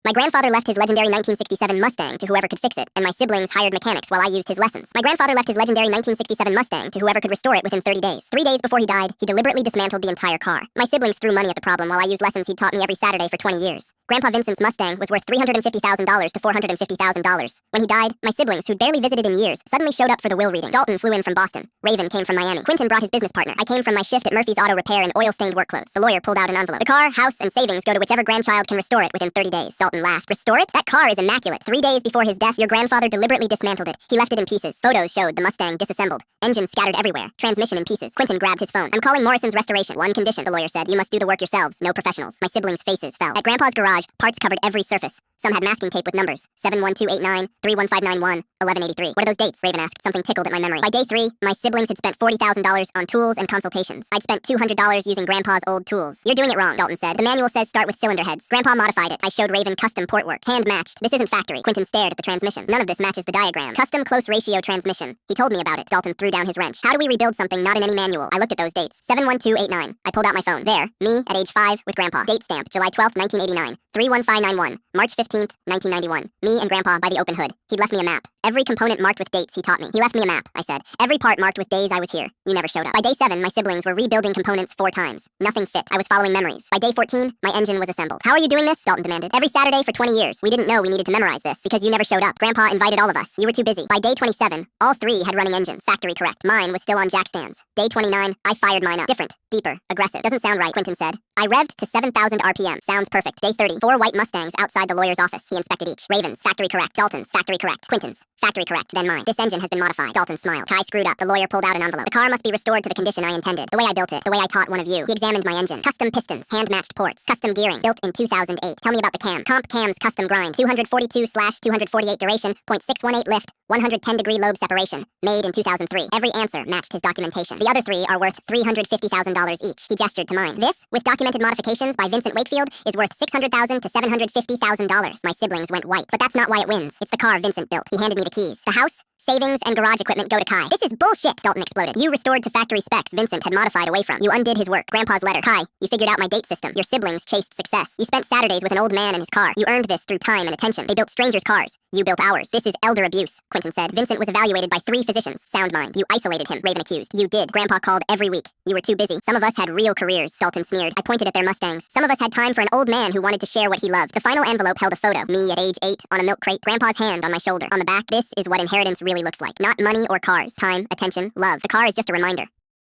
My grandfather left his legendary 1967 Mustang to whoever could fix it, and my siblings hired mechanics while I used his lessons. My grandfather left his legendary 1967 Mustang to whoever could restore it within 30 days. 3 days before he died, he deliberately dismantled the entire car. My siblings threw money at the problem while I used lessons he'd taught me every Saturday for 20 years. Grandpa Vincent's Mustang was worth $350,000 to $450,000. When he died, my siblings, who'd barely visited in years, suddenly showed up for the will reading. Dalton flew in from Boston. Raven came from Miami. Quentin brought his business partner. I came from my shift at Murphy's Auto Repair in oil-stained work clothes. The lawyer pulled out an envelope. The car, house, and savings go to whichever grandchild can restore it within 30 days. Dalton laughed. Restore it? That car is immaculate. 3 days before his death, your grandfather deliberately dismantled it. He left it in pieces. Photos showed the Mustang disassembled. Engine scattered everywhere. Transmission in pieces. Quentin grabbed his phone. I'm calling Morrison's Restoration. One condition, the lawyer said. You must do the work yourselves. No professionals. My siblings' faces fell. At Grandpa's garage, parts covered every surface. Some had masking tape with numbers. 71289, 31591, 1183. What are those dates? Raven asked. Something tickled at my memory. By day 3, my siblings had spent $40,000 on tools and consultations. I'd spent $200 using Grandpa's old tools. You're doing it wrong, Dalton said. The manual says start with cylinder heads. Grandpa modified it. I showed Raven custom port work. Hand-matched. This isn't factory. Quentin stared at the transmission. None of this matches the diagram. Custom close ratio transmission. He told me about it. Dalton threw down his wrench. How do we rebuild something not in any manual? I looked at those dates. 71289. I pulled out my phone. There. Me, at age 5, with Grandpa. Date stamp. July 12th, 1989. 31591. March 15th, 1991. Me and Grandpa by the open hood. He'd left me a map. Every component marked with dates he taught me. He left me a map, I said. Every part marked with days I was here. You never showed up. By day 7, my siblings were rebuilding components 4 times. Nothing fit. I was following memories. By day 14, my engine was assembled. How are you doing this? Dalton demanded. Every Saturday for 20 years. We didn't know we needed to memorize this because you never showed up. Grandpa invited all of us. You were too busy. By day 27, all 3 had running engines. Factory correct. Mine was still on jack stands. Day 29, I fired mine up. Different, deeper, aggressive. Doesn't sound right, Quentin said. I revved to 7,000 RPM. Sounds perfect. Day 30, 4 white Mustangs outside the lawyer's office. He inspected each. Raven's, factory correct. Dalton's, factory correct. Quentin's, factory correct. Then mine. This engine has been modified. Dalton smiled. Kai screwed up. The lawyer pulled out an envelope. The car must be restored to the condition I intended. The way I built it. The way I taught one of you. He examined my engine. Custom pistons. Hand-matched ports. Custom gearing. Built in 2008. Tell me about the cam. Comp cams custom grind. 242/248 duration. .618 lift. 110-degree lobe separation. Made in 2003. Every answer matched his documentation. The other 3 are worth $350,000 each. He gestured to mine. This, with documented modifications by Vincent Wakefield, is worth $600,000 to $750,000. My siblings went white. But that's not why it wins. It's the car Vincent built. He handed me the keys. The house, savings, and garage equipment go to Kai. This is bullshit, Dalton exploded. You restored to factory specs Vincent had modified away from. You undid his work. Grandpa's letter. Kai, you figured out my date system. Your siblings chased success. You spent Saturdays with an old man in his car. You earned this through time and attention. They built strangers' cars. You built ours. This is elder abuse, Quentin said. Vincent was evaluated by 3 physicians. Sound mind. You isolated him, Raven accused. You did. Grandpa called every week. You were too busy. Some of us had real careers, Dalton sneered. I pointed at their Mustangs. Some of us had time for an old man who wanted to share what he loved. The final envelope held a photo. Me at age 8 on a milk crate. Grandpa's hand on my shoulder. On the back, this is what inheritance really looks like. Not money or cars. Time, attention, love. The car is just a reminder.